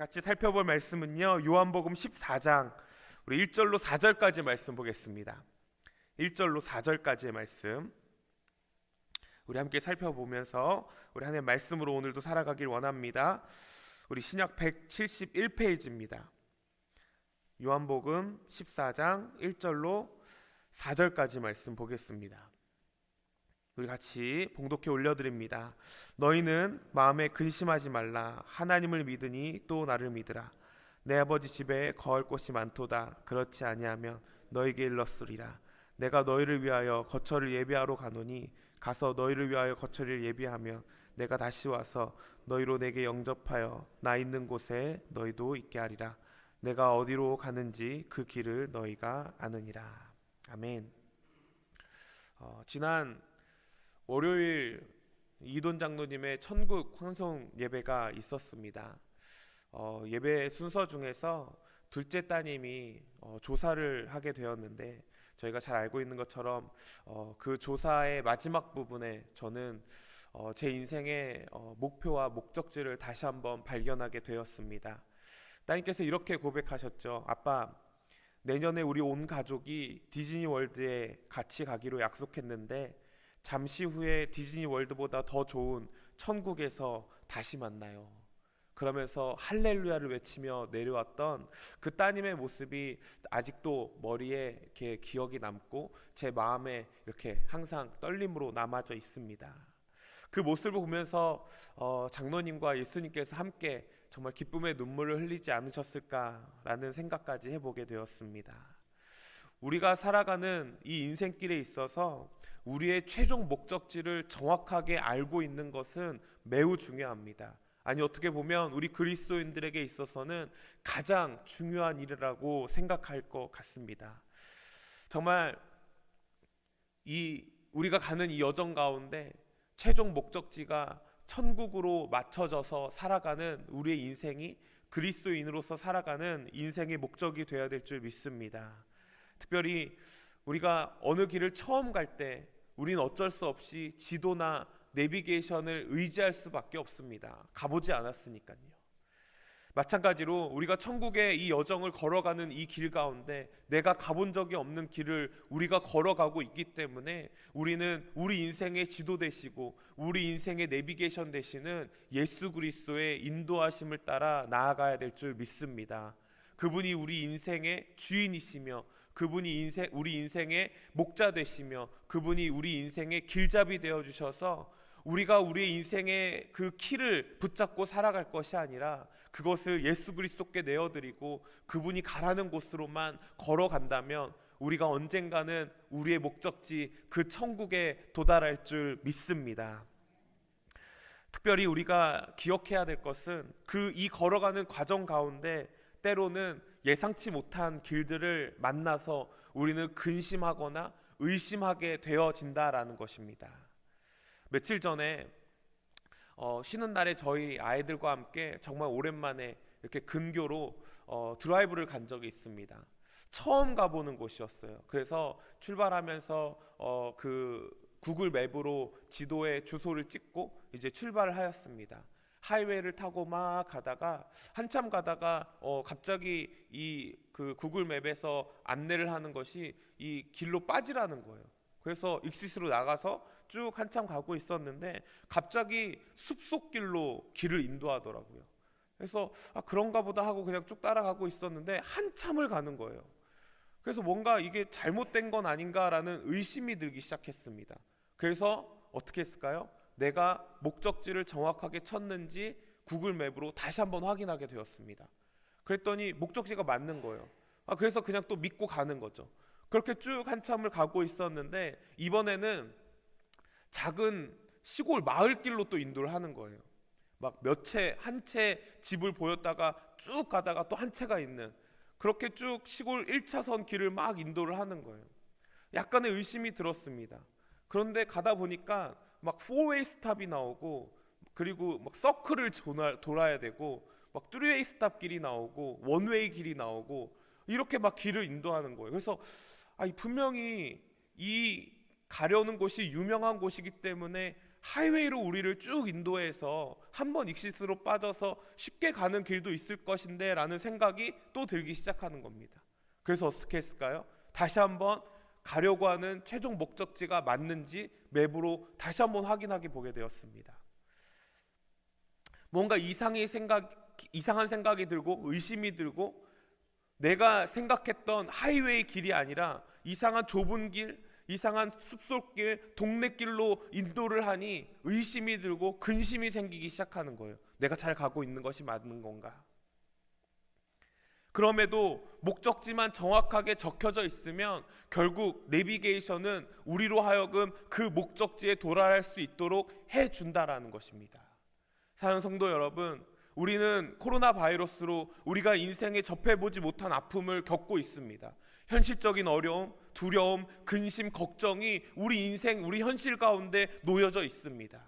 같이 살펴볼 말씀은요, 요한복음 14장 우리 1절로 4절까지 말씀 보겠습니다. 1절로 4절까지의 말씀 우리 함께 살펴보면서 우리 하나님의 말씀으로 오늘도 살아가길 원합니다. 우리 신약 171페이지입니다. 요한복음 14장 1절로 4절까지 말씀 보겠습니다. 우리 같이 봉독해 올려드립니다. 너희는 마음에 근심하지 말라. 하나님을 믿으니 또 나를 믿으라. 내 아버지 집에 거할 곳이 많도다. 그렇지 아니하면 너희에게 일렀으리라. 내가 너희를 위하여 거처를 예비하러 가노니 가서 너희를 위하여 거처를 예비하며 내가 다시 와서 너희로 내게 영접하여 나 있는 곳에 너희도 있게 하리라. 내가 어디로 가는지 그 길을 너희가 아느니라. 아멘. 지난 월요일 이돈 장로님의 천국 환송 예배가 있었습니다. 예배 순서 중에서 둘째 따님이 조사를 하게 되었는데, 저희가 잘 알고 있는 것처럼 그 조사의 마지막 부분에 저는 제 인생의 목표와 목적지를 다시 한번 발견하게 되었습니다. 따님께서 이렇게 고백하셨죠. 아빠, 내년에 우리 온 가족이 디즈니 월드에 같이 가기로 약속했는데 잠시 후에 디즈니 월드보다 더 좋은 천국에서 다시 만나요. 그러면서 할렐루야를 외치며 내려왔던 그 따님의 모습이 아직도 머리에 이렇게 기억이 남고 제 마음에 이렇게 항상 떨림으로 남아져 있습니다. 그 모습을 보면서 장로님과 예수님께서 함께 정말 기쁨의 눈물을 흘리지 않으셨을까라는 생각까지 해보게 되었습니다. 우리가 살아가는 이 인생길에 있어서 우리의 최종 목적지를 정확하게 알고 있는 것은 매우 중요합니다. 아니, 어떻게 보면 우리 그리스도인들에게 있어서는 가장 중요한 일이라고 생각할 것 같습니다. 정말 우리가 가는 이 여정 가운데 최종 목적지가 천국으로 맞춰져서 살아가는 우리의 인생이 그리스도인으로서 살아가는 인생의 목적이 되어야 될 줄 믿습니다. 특별히 우리가 어느 길을 처음 갈 때 우리는 어쩔 수 없이 지도나 내비게이션을 의지할 수밖에 없습니다. 가보지 않았으니까요. 마찬가지로 우리가 천국의 이 여정을 걸어가는 이 길 가운데 내가 가본 적이 없는 길을 우리가 걸어가고 있기 때문에 우리는 우리 인생의 지도 되시고 우리 인생의 내비게이션 되시는 예수 그리스도의 인도하심을 따라 나아가야 될 줄 믿습니다. 그분이 우리 인생의 주인이시며 그분이 우리 인생의 목자 되시며 그분이 우리 인생의 길잡이 되어주셔서 우리가 우리의 인생의 그 키를 붙잡고 살아갈 것이 아니라 그것을 예수 그리스도께 내어드리고 그분이 가라는 곳으로만 걸어간다면 우리가 언젠가는 우리의 목적지 그 천국에 도달할 줄 믿습니다. 특별히 우리가 기억해야 될 것은 이 걸어가는 과정 가운데 때로는 예상치 못한 길들을 만나서 우리는 근심하거나 의심하게 되어진다라는 것입니다. 며칠 전에 쉬는 날에 저희 아이들과 함께 정말 오랜만에 이렇게 근교로 드라이브를 간 적이 있습니다. 처음 가보는 곳이었어요. 그래서 출발하면서 그 구글 맵으로 지도에 주소를 찍고 이제 출발을 하였습니다. 하이웨이를 타고 막 가다가 한참 가다가 갑자기 그 구글 맵에서 안내를 하는 것이 이 길로 빠지라는 거예요. 그래서 익시스로 나가서 쭉 한참 가고 있었는데 갑자기 숲속길로 길을 인도하더라고요. 그래서 그런가 보다 하고 그냥 쭉 따라가고 있었는데 한참을 가는 거예요. 그래서 뭔가 이게 잘못된 건 아닌가라는 의심이 들기 시작했습니다. 그래서 어떻게 했을까요? 내가 목적지를 정확하게 쳤는지 구글 맵으로 다시 한번 확인하게 되었습니다. 그랬더니 목적지가 맞는 거예요. 그래서 그냥 또 믿고 가는 거죠. 그렇게 쭉 한참을 가고 있었는데 이번에는 작은 시골 마을길로 또 인도를 하는 거예요. 막 한 채 집을 보였다가 쭉 가다가 또 한 채가 있는, 그렇게 쭉 시골 1차선 길을 막 인도를 하는 거예요. 약간의 의심이 들었습니다. 그런데 가다 보니까 막 4웨이 스탑이 나오고 그리고 막 서클을 돌아야 되고 막 3웨이 스탑 길이 나오고 원웨이 길이 나오고 이렇게 막 길을 인도하는 거예요. 그래서 분명히 이 가려는 곳이 유명한 곳이기 때문에 하이웨이로 우리를 쭉 인도해서 한번 익시스로 빠져서 쉽게 가는 길도 있을 것인데 라는 생각이 또 들기 시작하는 겁니다. 그래서 어떻게 했을까요? 다시 한번 가려고 하는 최종 목적지가 맞는지 맵으로 다시 한번 확인하게 보게 되었습니다. 뭔가 이상한 생각이 들고 의심이 들고 내가 생각했던 하이웨이 길이 아니라 이상한 좁은 길, 이상한 숲속길, 동네길로 인도를 하니 의심이 들고 근심이 생기기 시작하는 거예요. 내가 잘 가고 있는 것이 맞는 건가? 그럼에도 목적지만 정확하게 적혀져 있으면 결국 내비게이션은 우리로 하여금 그 목적지에 도달할 수 있도록 해준다라는 것입니다. 사랑하는 성도 여러분, 우리는 코로나 바이러스로 우리가 인생에 접해보지 못한 아픔을 겪고 있습니다. 현실적인 어려움, 두려움, 근심, 걱정이 우리 인생, 우리 현실 가운데 놓여져 있습니다.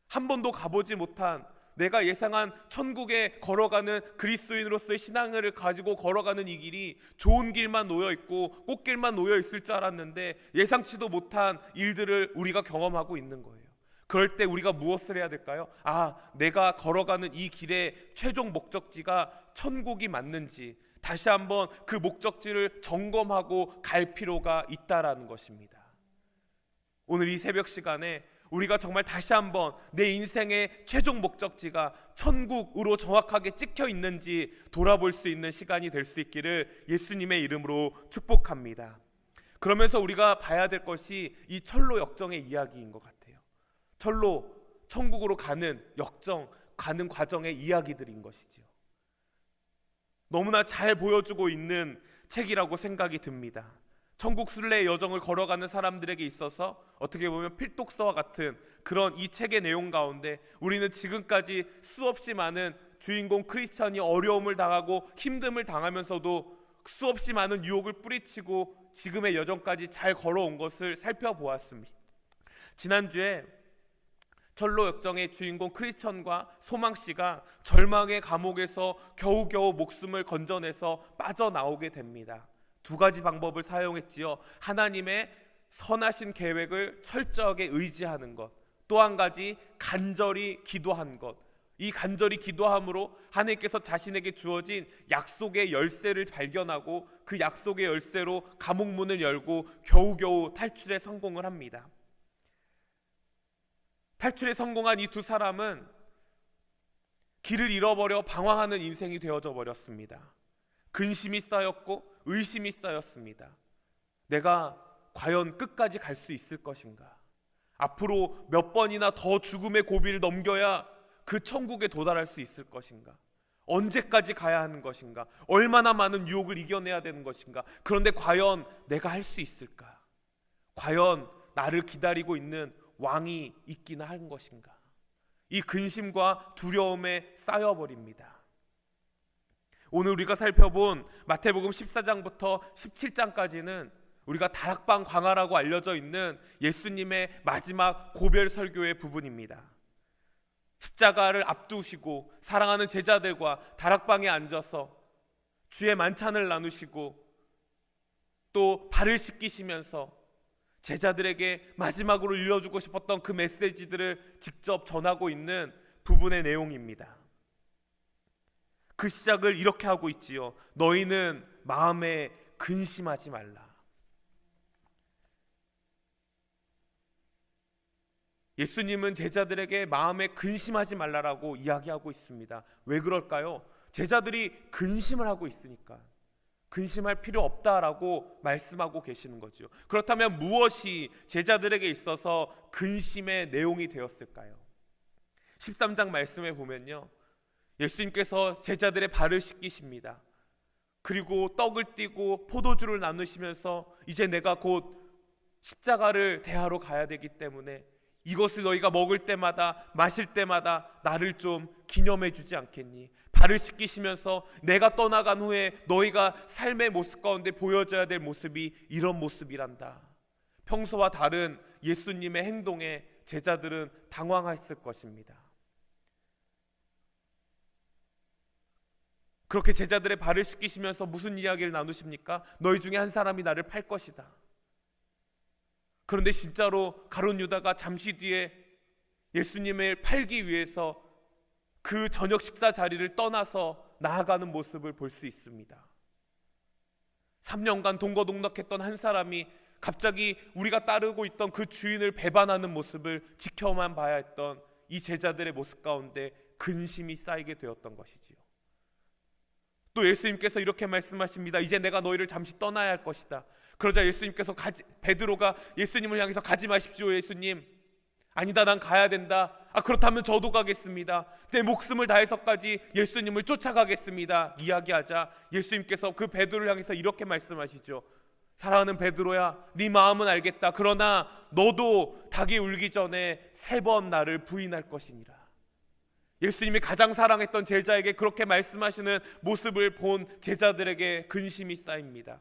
한 번도 가보지 못한 내가 예상한 천국에 걸어가는 그리스도인으로서의 신앙을 가지고 걸어가는 이 길이 좋은 길만 놓여있고 꽃길만 놓여있을 줄 알았는데 예상치도 못한 일들을 우리가 경험하고 있는 거예요. 그럴 때 우리가 무엇을 해야 될까요? 내가 걸어가는 이 길의 최종 목적지가 천국이 맞는지 다시 한번 그 목적지를 점검하고 갈 필요가 있다라는 것입니다. 오늘 이 새벽 시간에 우리가 정말 다시 한번 내 인생의 최종 목적지가 천국으로 정확하게 찍혀 있는지 돌아볼 수 있는 시간이 될 수 있기를 예수님의 이름으로 축복합니다. 그러면서 우리가 봐야 될 것이 이 철로 역정의 이야기인 것 같아요. 철로 천국으로 가는 역정, 가는 과정의 이야기들인 것이지요. 너무나 잘 보여주고 있는 책이라고 생각이 듭니다. 천국 순례의 여정을 걸어가는 사람들에게 있어서 어떻게 보면 필독서와 같은 그런 이 책의 내용 가운데 우리는 지금까지 수없이 많은 주인공 크리스천이 어려움을 당하고 힘듦을 당하면서도 수없이 많은 유혹을 뿌리치고 지금의 여정까지 잘 걸어온 것을 살펴보았습니다. 지난주에 철로 역정의 주인공 크리스천과 소망씨가 절망의 감옥에서 겨우겨우 목숨을 건져내서 빠져나오게 됩니다. 두 가지 방법을 사용했지요. 하나님의 선하신 계획을 철저하게 의지하는 것, 또 한 가지 간절히 기도한 것. 이 간절히 기도함으로 하나님께서 자신에게 주어진 약속의 열쇠를 발견하고 그 약속의 열쇠로 감옥 문을 열고 겨우겨우 탈출에 성공을 합니다. 탈출에 성공한 이 두 사람은 길을 잃어버려 방황하는 인생이 되어져 버렸습니다. 근심이 쌓였고 의심이 쌓였습니다. 내가 과연 끝까지 갈 수 있을 것인가? 앞으로 몇 번이나 더 죽음의 고비를 넘겨야 그 천국에 도달할 수 있을 것인가? 언제까지 가야 하는 것인가? 얼마나 많은 유혹을 이겨내야 되는 것인가? 그런데 과연 내가 할 수 있을까? 과연 나를 기다리고 있는 왕이 있기나 한 것인가? 이 근심과 두려움에 쌓여버립니다. 오늘 우리가 살펴본 마태복음 14장부터 17장까지는 우리가 다락방 광화라고 알려져 있는 예수님의 마지막 고별 설교의 부분입니다. 십자가를 앞두시고 사랑하는 제자들과 다락방에 앉아서 주의 만찬을 나누시고 또 발을 씻기시면서 제자들에게 마지막으로 일러주고 싶었던 그 메시지들을 직접 전하고 있는 부분의 내용입니다. 그 시작을 이렇게 하고 있지요. 너희는 마음에 근심하지 말라. 예수님은 제자들에게 마음에 근심하지 말라라고 이야기하고 있습니다. 왜 그럴까요? 제자들이 근심을 하고 있으니까. 근심할 필요 없다라고 말씀하고 계시는 거죠. 그렇다면 무엇이 제자들에게 있어서 근심의 내용이 되었을까요? 13장 말씀에 보면요, 예수님께서 제자들의 발을 씻기십니다. 그리고 떡을 띠고 포도주를 나누시면서 이제 내가 곧 십자가를 대하러 가야 되기 때문에 이것을 너희가 먹을 때마다 마실 때마다 나를 좀 기념해 주지 않겠니? 발을 씻기시면서 내가 떠나간 후에 너희가 삶의 모습 가운데 보여줘야 될 모습이 이런 모습이란다. 평소와 다른 예수님의 행동에 제자들은 당황했을 것입니다. 그렇게 제자들의 발을 씻기시면서 무슨 이야기를 나누십니까? 너희 중에 한 사람이 나를 팔 것이다. 그런데 진짜로 가룟 유다가 잠시 뒤에 예수님을 팔기 위해서 그 저녁 식사 자리를 떠나서 나아가는 모습을 볼 수 있습니다. 3년간 동거동락했던 한 사람이 갑자기 우리가 따르고 있던 그 주인을 배반하는 모습을 지켜만 봐야 했던 이 제자들의 모습 가운데 근심이 쌓이게 되었던 것이지요. 또 예수님께서 이렇게 말씀하십니다. 이제 내가 너희를 잠시 떠나야 할 것이다. 그러자 예수님께서 베드로가 예수님을 향해서 가지 마십시오 예수님. 아니다, 난 가야 된다. 그렇다면 저도 가겠습니다. 내 목숨을 다해서까지 예수님을 쫓아가겠습니다. 이야기하자 예수님께서 그 베드로를 향해서 이렇게 말씀하시죠. 사랑하는 베드로야, 네 마음은 알겠다. 그러나 너도 닭이 울기 전에 3번 나를 부인할 것이니라. 예수님이 가장 사랑했던 제자에게 그렇게 말씀하시는 모습을 본 제자들에게 근심이 쌓입니다.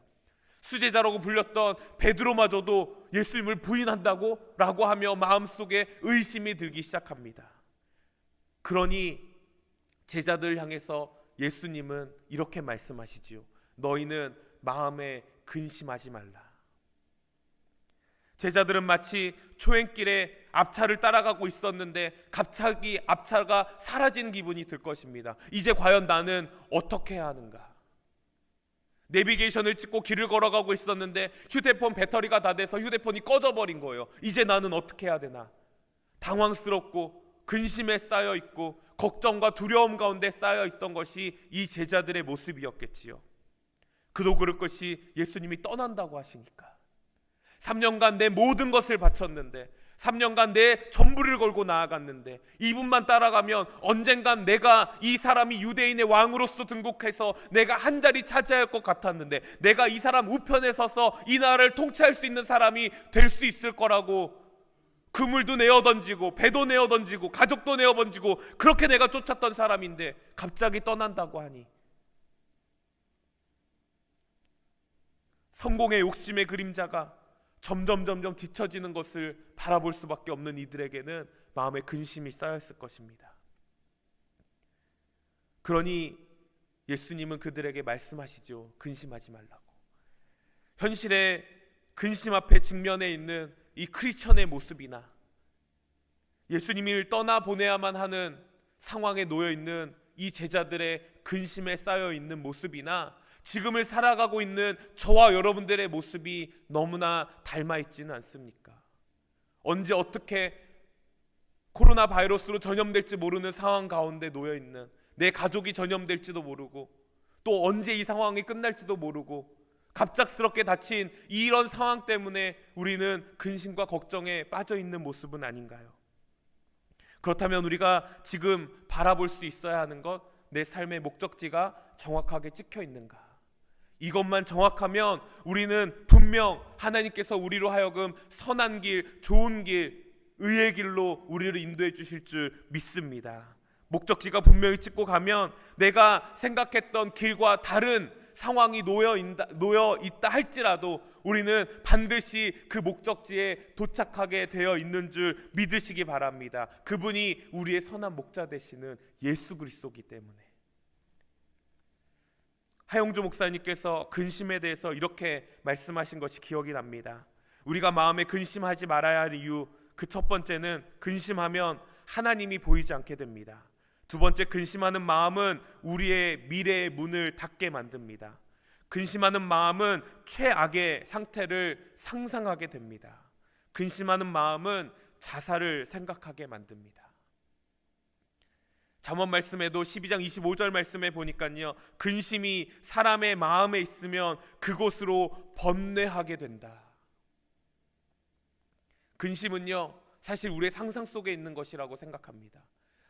수제자라고 불렸던 베드로마저도 예수님을 부인한다고? 라고 하며 마음속에 의심이 들기 시작합니다. 그러니 제자들을 향해서 예수님은 이렇게 말씀하시지요. 너희는 마음에 근심하지 말라. 제자들은 마치 초행길에 앞차를 따라가고 있었는데 갑자기 앞차가 사라진 기분이 들 것입니다. 이제 과연 나는 어떻게 해야 하는가? 내비게이션을 찍고 길을 걸어가고 있었는데 휴대폰 배터리가 다 돼서 휴대폰이 꺼져버린 거예요. 이제 나는 어떻게 해야 되나? 당황스럽고 근심에 쌓여 있고 걱정과 두려움 가운데 쌓여 있던 것이 이 제자들의 모습이었겠지요. 그도 그럴 것이 예수님이 떠난다고 하시니까 3년간 내 모든 것을 바쳤는데 3년간 내 전부를 걸고 나아갔는데 이분만 따라가면 언젠간 내가 이 사람이 유대인의 왕으로서 등극해서 내가 한 자리 차지할 것 같았는데 내가 이 사람 우편에 서서 이 나라를 통치할 수 있는 사람이 될 수 있을 거라고 그물도 내어 던지고 배도 내어 던지고 가족도 내어 던지고 그렇게 내가 쫓았던 사람인데 갑자기 떠난다고 하니 성공의 욕심의 그림자가 점점 뒤처지는 것을 바라볼 수밖에 없는 이들에게는 마음에 근심이 쌓였을 것입니다. 그러니 예수님은 그들에게 말씀하시죠. 근심하지 말라고. 현실의 근심 앞에 직면해 있는 이 크리스천의 모습이나 예수님을 떠나보내야만 하는 상황에 놓여 있는 이 제자들의 근심에 쌓여 있는 모습이나 지금을 살아가고 있는 저와 여러분들의 모습이 너무나 닮아 있지는 않습니까? 언제 어떻게 코로나 바이러스로 전염될지 모르는 상황 가운데 놓여 있는 내 가족이 전염될지도 모르고 또 언제 이 상황이 끝날지도 모르고 갑작스럽게 닥친 이런 상황 때문에 우리는 근심과 걱정에 빠져 있는 모습은 아닌가요? 그렇다면 우리가 지금 바라볼 수 있어야 하는 것, 내 삶의 목적지가 정확하게 찍혀 있는가? 이것만 정확하면 우리는 분명 하나님께서 우리로 하여금 선한 길, 좋은 길, 의의 길로 우리를 인도해 주실 줄 믿습니다. 목적지가 분명히 찍고 가면 내가 생각했던 길과 다른 상황이 놓여 있다 할지라도 우리는 반드시 그 목적지에 도착하게 되어 있는 줄 믿으시기 바랍니다. 그분이 우리의 선한 목자 되시는 예수 그리스도이기 때문에. 하영주 목사님께서 근심에 대해서 이렇게 말씀하신 것이 기억이 납니다. 우리가 마음에 근심하지 말아야 할 이유, 그 첫 번째는 근심하면 하나님이 보이지 않게 됩니다. 두 번째, 근심하는 마음은 우리의 미래의 문을 닫게 만듭니다. 근심하는 마음은 최악의 상태를 상상하게 됩니다. 근심하는 마음은 자살을 생각하게 만듭니다. 잠언 말씀에도 12장 25절 말씀에 보니까요, 근심이 사람의 마음에 있으면 그곳으로 번뇌하게 된다. 근심은요, 사실 우리의 상상 속에 있는 것이라고 생각합니다.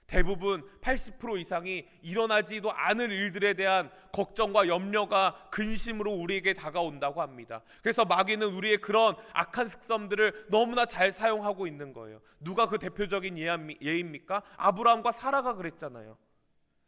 대부분 80% 이상이 일어나지도 않을 일들에 대한 걱정과 염려가 근심으로 우리에게 다가온다고 합니다. 그래서 마귀는 우리의 그런 악한 습성들을 너무나 잘 사용하고 있는 거예요. 누가 그 대표적인 예입니까? 아브라함과 사라가 그랬잖아요.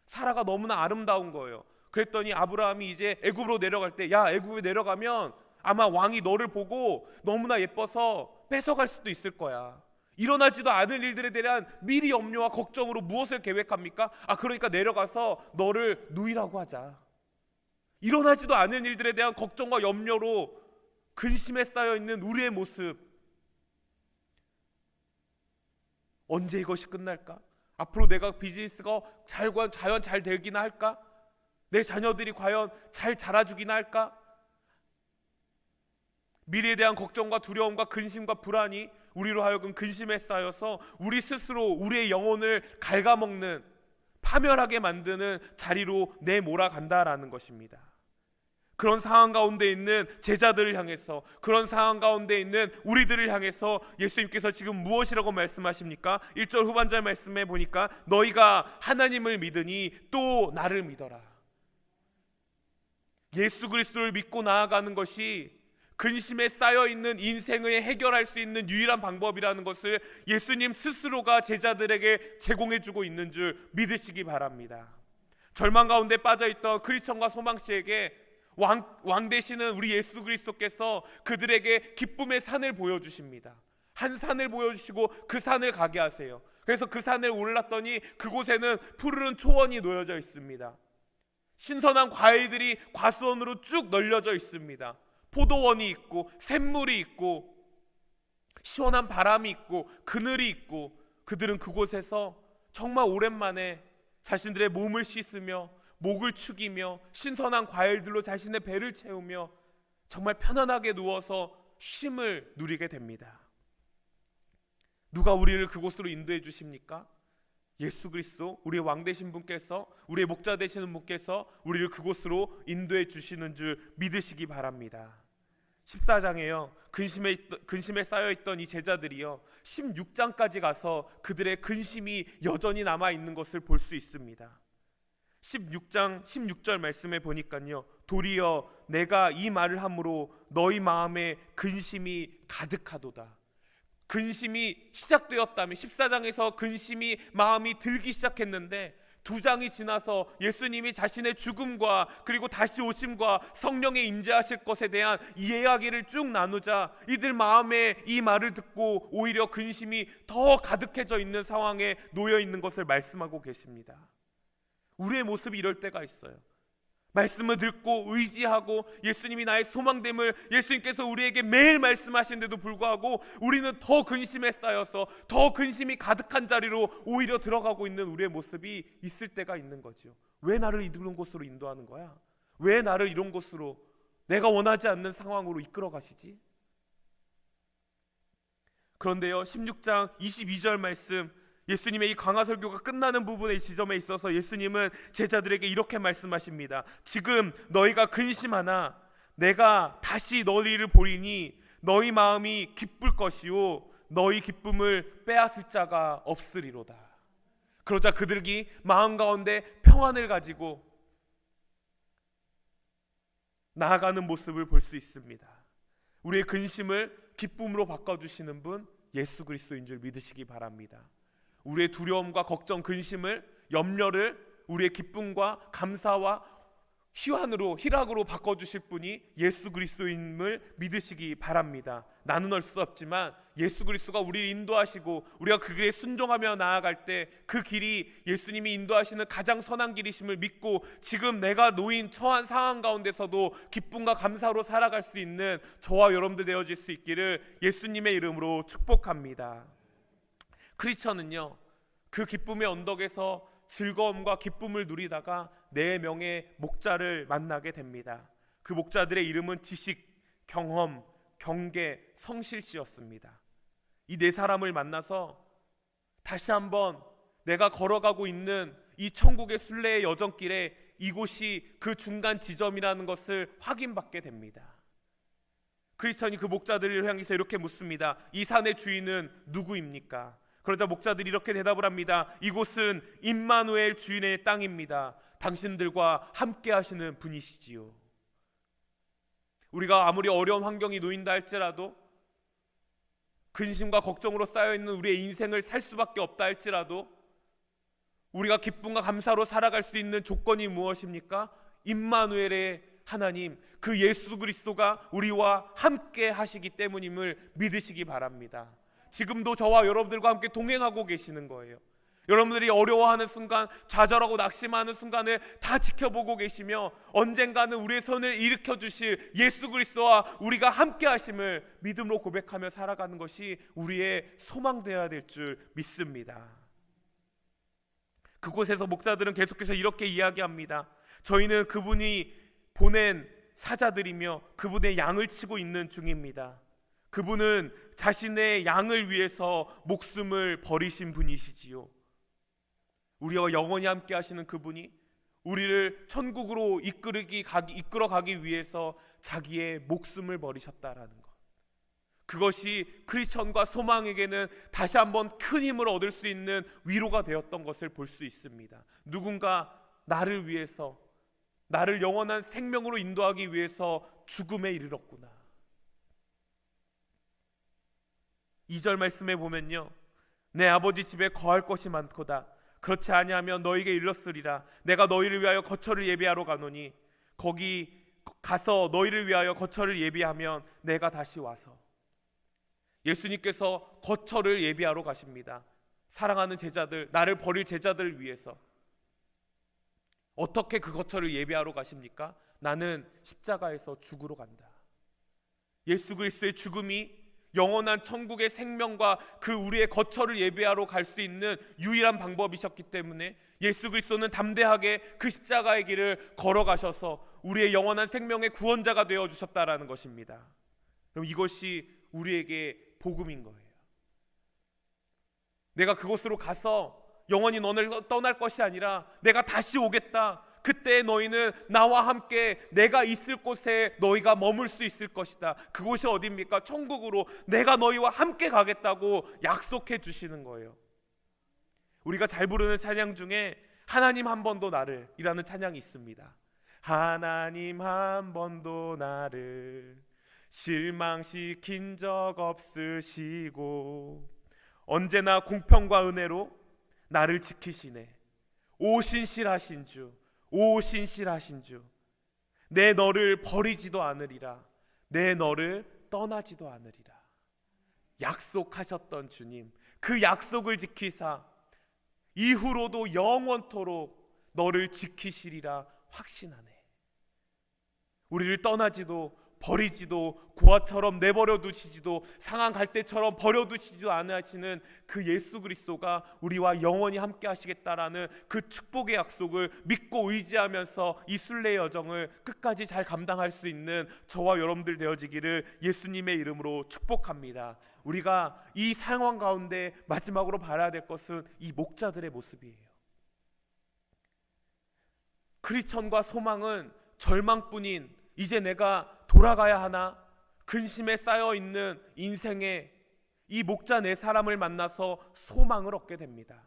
사라가 너무나 아름다운 거예요. 그랬더니 아브라함이 이제 애굽으로 내려갈 때, 야, 애굽에 내려가면 아마 왕이 너를 보고 너무나 예뻐서 뺏어갈 수도 있을 거야. 일어나지도 않을 일들에 대한 미리 염려와 걱정으로 무엇을 계획합니까? 그러니까 내려가서 너를 누이라고 하자. 일어나지도 않을 일들에 대한 걱정과 염려로 근심에 쌓여 있는 우리의 모습, 언제 이것이 끝날까? 앞으로 내가 비즈니스가 과연 잘 되기나 할까? 내 자녀들이 과연 잘 자라주기나 할까? 미래에 대한 걱정과 두려움과 근심과 불안이 우리로 하여금 근심에 쌓여서 우리 스스로 우리의 영혼을 갉아먹는, 파멸하게 만드는 자리로 내몰아간다라는 것입니다. 그런 상황 가운데 있는 제자들을 향해서, 그런 상황 가운데 있는 우리들을 향해서 예수님께서 지금 무엇이라고 말씀하십니까? 1절 후반절 말씀에 보니까 너희가 하나님을 믿으니 또 나를 믿어라. 예수 그리스도를 믿고 나아가는 것이 근심에 쌓여있는 인생을 해결할 수 있는 유일한 방법이라는 것을 예수님 스스로가 제자들에게 제공해주고 있는 줄 믿으시기 바랍니다. 절망 가운데 빠져있던 크리스천과 소망씨에게 왕 되시는 우리 예수 그리스도께서 그들에게 기쁨의 산을 보여주십니다. 한 산을 보여주시고 그 산을 가게 하세요. 그래서 그 산을 올랐더니 그곳에는 푸르른 초원이 놓여져 있습니다. 신선한 과일들이 과수원으로 쭉 널려져 있습니다. 포도원이 있고 샘물이 있고 시원한 바람이 있고 그늘이 있고, 그들은 그곳에서 정말 오랜만에 자신들의 몸을 씻으며 목을 축이며 신선한 과일들로 자신의 배를 채우며 정말 편안하게 누워서 쉼을 누리게 됩니다. 누가 우리를 그곳으로 인도해 주십니까? 예수 그리스도, 우리의 왕 되신 분께서, 우리의 목자 되시는 분께서 우리를 그곳으로 인도해 주시는 줄 믿으시기 바랍니다. 14장에요 근심에 쌓여있던 이 제자들이요 16장까지 가서 그들의 근심이 여전히 남아있는 것을 볼 수 있습니다. 16장 16절 말씀에 보니까요, 도리어 내가 이 말을 함으로 너희 마음에 근심이 가득하도다. 근심이 시작되었다면, 14장에서 근심이 마음이 들기 시작했는데 2장이 지나서 예수님이 자신의 죽음과 그리고 다시 오심과 성령의 임재하실 것에 대한 이야기를 쭉 나누자 이들 마음에 이 말을 듣고 오히려 근심이 더 가득해져 있는 상황에 놓여 있는 것을 말씀하고 계십니다. 우리의 모습이 이럴 때가 있어요. 말씀을 듣고 의지하고 예수님이 나의 소망됨을 예수님께서 우리에게 매일 말씀하시는데도 불구하고 우리는 더 근심에 쌓여서 더 근심이 가득한 자리로 오히려 들어가고 있는 우리의 모습이 있을 때가 있는 거죠. 왜 나를 이런 곳으로 인도하는 거야? 왜 나를 이런 곳으로, 내가 원하지 않는 상황으로 이끌어 가시지? 그런데요 16장 22절 말씀, 예수님의 이 강화설교가 끝나는 부분의 지점에 있어서 예수님은 제자들에게 이렇게 말씀하십니다. 지금 너희가 근심하나 내가 다시 너희를 보리니 너희 마음이 기쁠 것이요 너희 기쁨을 빼앗을 자가 없으리로다. 그러자 그들이 마음 가운데 평안을 가지고 나아가는 모습을 볼 수 있습니다. 우리의 근심을 기쁨으로 바꿔주시는 분 예수 그리스도인 줄 믿으시기 바랍니다. 우리의 두려움과 걱정, 근심을, 염려를 우리의 기쁨과 감사와 희락으로 바꿔주실 분이 예수 그리스도임을 믿으시기 바랍니다. 나눌 수 없지만 예수 그리스도가 우리를 인도하시고 우리가 그 길에 순종하며 나아갈 때 그 길이 예수님이 인도하시는 가장 선한 길이심을 믿고 지금 내가 놓인 처한 상황 가운데서도 기쁨과 감사로 살아갈 수 있는 저와 여러분들 되어질 수 있기를 예수님의 이름으로 축복합니다. 크리스천은요 그 기쁨의 언덕에서 즐거움과 기쁨을 누리다가 4명의 목자를 만나게 됩니다. 그 목자들의 이름은 지식, 경험, 경계, 성실씨였습니다. 이 4사람을 만나서 다시 한번 내가 걸어가고 있는 이 천국의 순례의 여정길에 이곳이 그 중간 지점이라는 것을 확인받게 됩니다. 크리스천이 그 목자들을 향해서 이렇게 묻습니다. 이 산의 주인은 누구입니까? 그러자 목자들이 이렇게 대답을 합니다. 이곳은 임마누엘 주인의 땅입니다. 당신들과 함께 하시는 분이시지요. 우리가 아무리 어려운 환경이 놓인다 할지라도, 근심과 걱정으로 쌓여있는 우리의 인생을 살 수밖에 없다 할지라도, 우리가 기쁨과 감사로 살아갈 수 있는 조건이 무엇입니까? 임마누엘의 하나님, 그 예수 그리스도가 우리와 함께 하시기 때문임을 믿으시기 바랍니다. 지금도 저와 여러분들과 함께 동행하고 계시는 거예요. 여러분들이 어려워하는 순간, 좌절하고 낙심하는 순간을 다 지켜보고 계시며 언젠가는 우리의 손을 일으켜 주실 예수 그리스도와 우리가 함께 하심을 믿음으로 고백하며 살아가는 것이 우리의 소망되어야 될 줄 믿습니다. 그곳에서 목사들은 계속해서 이렇게 이야기합니다. 저희는 그분이 보낸 사자들이며 그분의 양을 치고 있는 중입니다. 그분은 자신의 양을 위해서 목숨을 버리신 분이시지요. 우리와 영원히 함께 하시는 그분이 우리를 천국으로 이끌어 가기 위해서 자기의 목숨을 버리셨다라는 것, 그것이 크리스천과 소망에게는 다시 한번 큰 힘을 얻을 수 있는 위로가 되었던 것을 볼 수 있습니다. 누군가 나를 위해서, 나를 영원한 생명으로 인도하기 위해서 죽음에 이르렀구나. 2절 말씀에 보면요, 내 아버지 집에 거할 것이 많도다. 그렇지 아니하면 너희에게 일렀으리라. 내가 너희를 위하여 거처를 예비하러 가노니 거기 가서 너희를 위하여 거처를 예비하면 내가 다시 와서. 예수님께서 거처를 예비하러 가십니다. 사랑하는 제자들, 나를 버릴 제자들을 위해서. 어떻게 그 거처를 예비하러 가십니까? 나는 십자가에서 죽으러 간다. 예수 그리스도의 죽음이 영원한 천국의 생명과 그 우리의 거처를 예비하러 갈 수 있는 유일한 방법이셨기 때문에 예수 그리스도는 담대하게 그 십자가의 길을 걸어가셔서 우리의 영원한 생명의 구원자가 되어주셨다라는 것입니다. 그럼 이것이 우리에게 복음인 거예요. 내가 그곳으로 가서 영원히 너를 떠날 것이 아니라 내가 다시 오겠다. 그때 너희는 나와 함께 내가 있을 곳에 너희가 머물 수 있을 것이다. 그곳이 어디입니까? 천국으로 내가 너희와 함께 가겠다고 약속해 주시는 거예요. 우리가 잘 부르는 찬양 중에 하나님 한 번도 나를 이라는 찬양이 있습니다. 하나님 한 번도 나를 실망시킨 적 없으시고 언제나 공평과 은혜로 나를 지키시네. 오 신실하신 주, 오 신실하신 주, 내 너를 버리지도 않으리라. 내 너를 떠나지도 않으리라. 약속하셨던 주님, 그 약속을 지키사 이후로도 영원토록 너를 지키시리라 확신하네. 우리를 떠나지도 버리지도 고아처럼 내버려 두시지도 상한 갈대처럼 버려두시지도 않으시는 그 예수 그리스도가 우리와 영원히 함께 하시겠다라는 그 축복의 약속을 믿고 의지하면서 이 순례의 여정을 끝까지 잘 감당할 수 있는 저와 여러분들 되어지기를 예수님의 이름으로 축복합니다. 우리가 이 상황 가운데 마지막으로 바라야 될 것은 이 목자들의 모습이에요. 크리스천과 소망은 절망뿐인 이제 내가 돌아가야 하나 근심에 쌓여있는 인생에 이 목자 네 사람을 만나서 소망을 얻게 됩니다.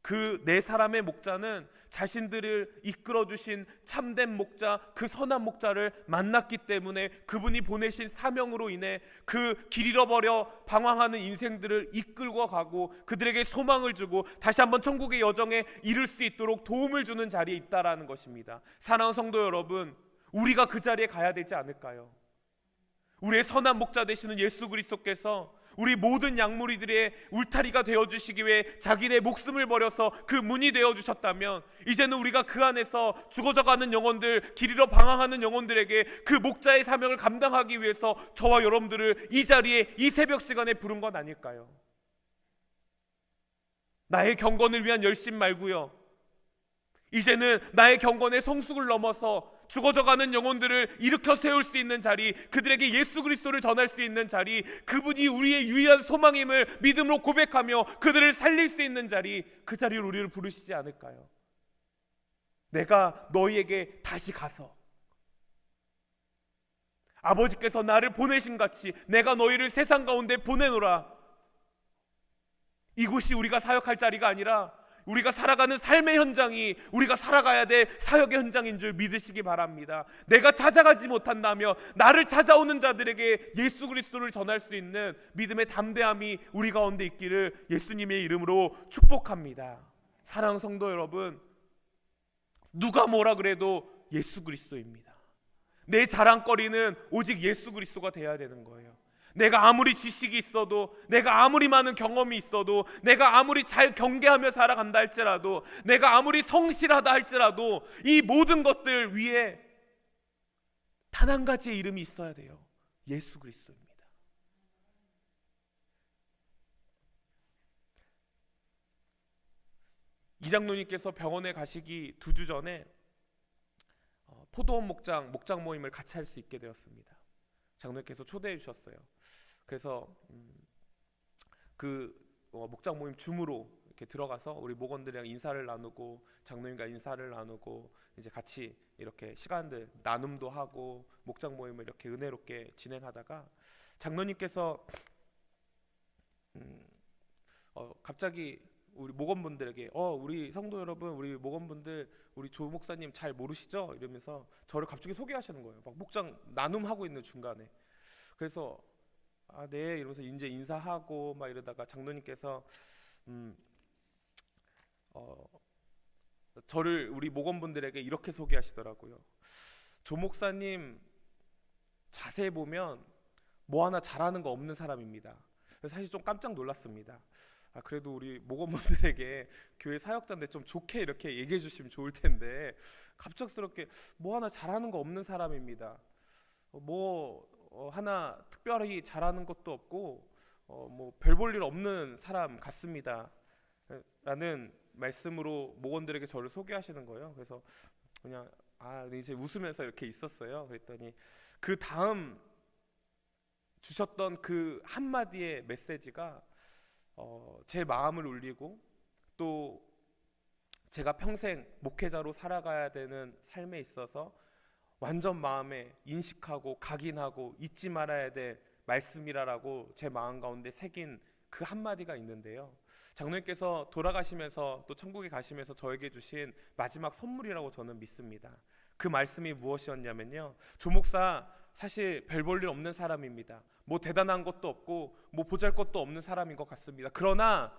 그 네 사람의 목자는 자신들을 이끌어주신 참된 목자, 그 선한 목자를 만났기 때문에 그분이 보내신 사명으로 인해 그 길 잃어버려 방황하는 인생들을 이끌고 가고 그들에게 소망을 주고 다시 한번 천국의 여정에 이를 수 있도록 도움을 주는 자리에 있다라는 것입니다. 사랑하는 성도 여러분, 우리가 그 자리에 가야 되지 않을까요? 우리의 선한 목자 되시는 예수 그리스도께서 우리 모든 양무리들의 울타리가 되어주시기 위해 자기네 목숨을 버려서 그 문이 되어주셨다면 이제는 우리가 그 안에서 죽어져가는 영혼들, 길 잃어 방황하는 영혼들에게 그 목자의 사명을 감당하기 위해서 저와 여러분들을 이 자리에 이 새벽 시간에 부른 건 아닐까요? 나의 경건을 위한 열심 말고요, 이제는 나의 경건의 성숙을 넘어서 죽어져가는 영혼들을 일으켜 세울 수 있는 자리, 그들에게 예수 그리스도를 전할 수 있는 자리, 그분이 우리의 유일한 소망임을 믿음으로 고백하며 그들을 살릴 수 있는 자리, 그 자리를 우리를 부르시지 않을까요? 내가 너희에게 다시 가서 아버지께서 나를 보내신 같이 내가 너희를 세상 가운데 보내노라. 이곳이 우리가 사역할 자리가 아니라 우리가 살아가는 삶의 현장이 우리가 살아가야 될 사역의 현장인 줄 믿으시기 바랍니다. 내가 찾아가지 못한다며 나를 찾아오는 자들에게 예수 그리스도를 전할 수 있는 믿음의 담대함이 우리 가운데 있기를 예수님의 이름으로 축복합니다. 사랑하는 성도 여러분, 누가 뭐라 그래도 예수 그리스도입니다. 내 자랑거리는 오직 예수 그리스도가 되어야 되는 거예요. 내가 아무리 지식이 있어도, 내가 아무리 많은 경험이 있어도, 내가 아무리 잘 경계하며 살아간다 할지라도, 내가 아무리 성실하다 할지라도 이 모든 것들 위에 단 한 가지의 이름이 있어야 돼요. 예수 그리스도입니다. 이 장로님께서 병원에 가시기 2주 전에 포도원 목장 모임을 같이 할 수 있게 되었습니다. 장로님께서 초대해 주셨어요. 그래서 그 목장 모임 줌으로 이렇게 들어가서 우리 목원들이랑 인사를 나누고, 장로님과 인사를 나누고, 이제 같이 이렇게 시간들 나눔도 하고 목장 모임을 이렇게 은혜롭게 진행하다가 장로님께서 갑자기 우리 목원분들에게 우리 성도 여러분, 우리 목원분들 우리 조 목사님 잘 모르시죠? 이러면서 저를 갑자기 소개하시는 거예요. 막 목장 나눔하고 있는 중간에. 그래서 네 이러면서 이제 인사하고 막 이러다가 장로님께서 저를 우리 목원분들에게 이렇게 소개하시더라고요. 조 목사님 자세히 보면 뭐 하나 잘하는 거 없는 사람입니다. 그래서 사실 좀 깜짝 놀랐습니다. 그래도 우리 목원분들에게 교회 사역자인데 좀 좋게 이렇게 얘기해 주시면 좋을 텐데 갑작스럽게 뭐 하나 잘하는 거 없는 사람입니다. 하나 특별히 잘하는 것도 없고 뭐 별 볼 일 없는 사람 같습니다. 라는 말씀으로 목원들에게 저를 소개하시는 거예요. 그래서 그냥 이제 웃으면서 이렇게 있었어요. 그랬더니 그 다음 주셨던 그 한마디의 메시지가 제 마음을 울리고, 또 제가 평생 목회자로 살아가야 되는 삶에 있어서 완전 마음에 인식하고 각인하고 잊지 말아야 될 말씀이라고 제 마음 가운데 새긴 그 한마디가 있는데요. 장로님께서 돌아가시면서 또 천국에 가시면서 저에게 주신 마지막 선물이라고 저는 믿습니다. 그 말씀이 무엇이었냐면요, 조 목사 사실 별 볼 일 없는 사람입니다. 뭐 대단한 것도 없고 뭐 보잘것도 없는 사람인 것 같습니다. 그러나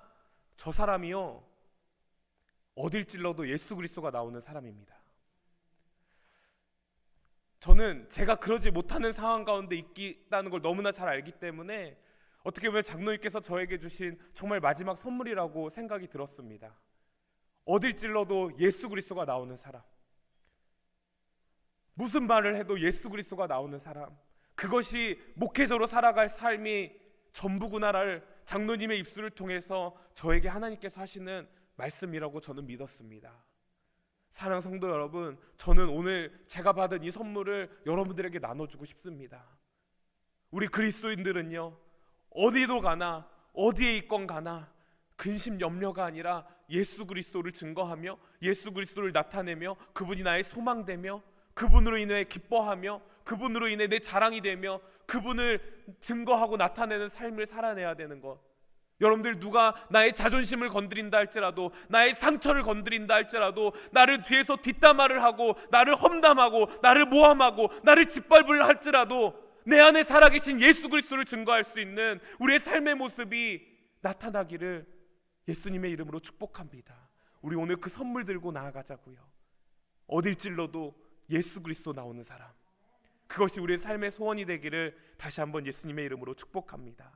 저 사람이요, 어딜 찔러도 예수 그리스도가 나오는 사람입니다. 저는 제가 그러지 못하는 상황 가운데 있다는 걸 너무나 잘 알기 때문에 어떻게 보면 장로님께서 저에게 주신 정말 마지막 선물이라고 생각이 들었습니다. 어딜 찔러도 예수 그리스도가 나오는 사람, 무슨 말을 해도 예수 그리스도가 나오는 사람, 그것이 목회자로 살아갈 삶이 전부구나를 장로님의 입술을 통해서 저에게 하나님께서 하시는 말씀이라고 저는 믿었습니다. 사랑하는 성도 여러분, 저는 오늘 제가 받은 이 선물을 여러분들에게 나눠주고 싶습니다. 우리 그리스도인들은요, 어디도 가나 어디에 있건 가나 근심 염려가 아니라 예수 그리스도를 증거하며 예수 그리스도를 나타내며 그분이 나의 소망되며 그분으로 인해 기뻐하며 그분으로 인해 내 자랑이 되며 그분을 증거하고 나타내는 삶을 살아내야 되는 것. 여러분들, 누가 나의 자존심을 건드린다 할지라도, 나의 상처를 건드린다 할지라도, 나를 뒤에서 뒷담화를 하고 나를 험담하고 나를 모함하고 나를 짓밟으려 할지라도 내 안에 살아계신 예수 그리스도를 증거할 수 있는 우리의 삶의 모습이 나타나기를 예수님의 이름으로 축복합니다. 우리 오늘 그 선물 들고 나아가자고요. 어딜 찔러도 예수 그리스도 나오는 사람, 그것이 우리의 삶의 소원이 되기를 다시 한번 예수님의 이름으로 축복합니다.